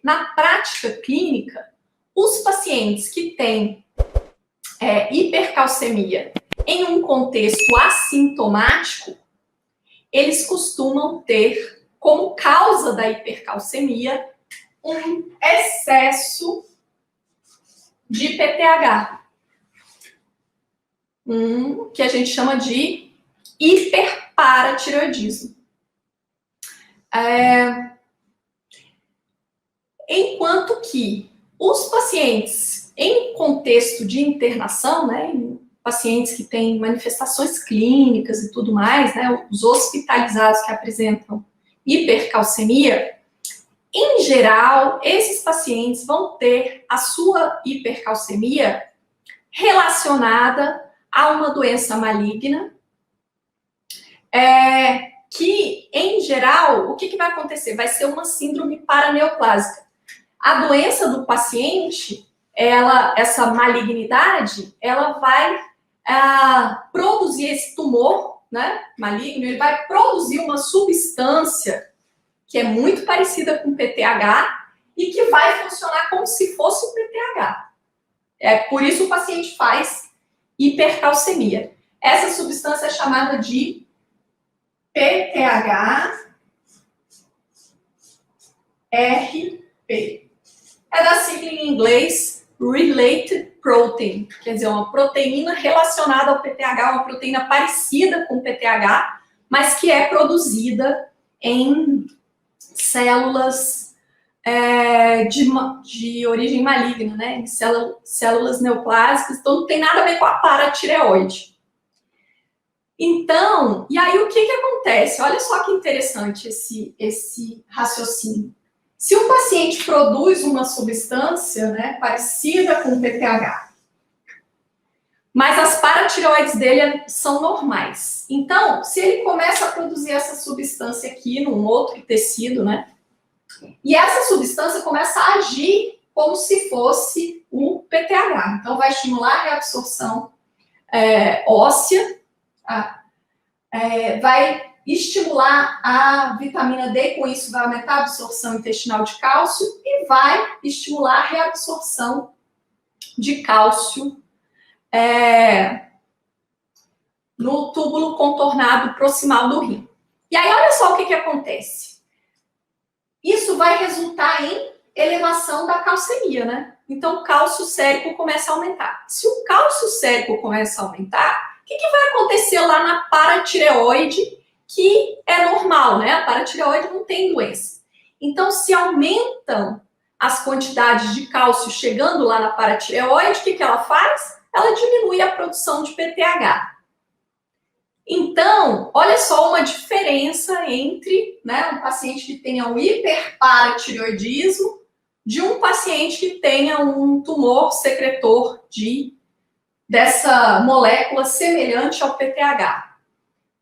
na prática clínica, os pacientes que têm hipercalcemia em um contexto assintomático, eles costumam ter como causa da hipercalcemia um excesso de PTH, que a gente chama de hiperparatireoidismo. Enquanto que os pacientes em contexto de internação, né, pacientes que têm manifestações clínicas e tudo mais, né, os hospitalizados que apresentam hipercalcemia, em geral, esses pacientes vão ter a sua hipercalcemia relacionada a uma doença maligna, que, em geral, o que vai acontecer? Vai ser uma síndrome paraneoplásica. A doença do paciente, essa malignidade, ela vai produzir esse tumor, né, maligno, ele vai produzir uma substância que é muito parecida com o PTH e que vai funcionar como se fosse o PTH. Por isso o paciente faz hipercalcemia. Essa substância é chamada de PTH-RP. É da sigla em inglês Related Protein, quer dizer, uma proteína relacionada ao PTH, uma proteína parecida com o PTH, mas que é produzida em células de origem maligna, né? Em células neoplásicas, então não tem nada a ver com a paratireoide. Então, e aí o que acontece? Olha só que interessante esse raciocínio. Se o paciente produz uma substância, né, parecida com o PTH, mas as paratireoides dele são normais. Então, se ele começa a produzir essa substância aqui num outro tecido, né, e essa substância começa a agir como se fosse o PTH. Então, vai estimular a reabsorção óssea, vai estimular a vitamina D, com isso vai aumentar a absorção intestinal de cálcio e vai estimular a reabsorção de cálcio no túbulo contornado proximal do rim. E aí, olha só o que acontece. Isso vai resultar em elevação da calcemia, né? Então, o cálcio sérico começa a aumentar. Se o cálcio sérico começa a aumentar, o que vai acontecer lá na paratireoide, que é normal, né? A paratireoide não tem doença. Então, se aumentam as quantidades de cálcio chegando lá na paratireoide, o que ela faz? Ela diminui a produção de PTH. Então, olha só uma diferença entre, né, um paciente que tenha um hiperparatireoidismo de um paciente que tenha um tumor secretor dessa molécula semelhante ao PTH. A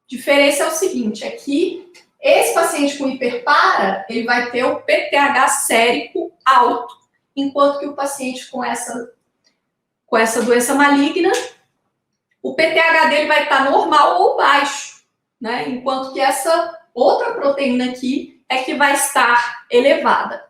diferença é o seguinte, é que esse paciente com hiperpara, ele vai ter o PTH sérico alto, enquanto que o paciente com essa doença maligna, o PTH dele vai estar normal ou baixo, né? Enquanto que essa outra proteína aqui é que vai estar elevada.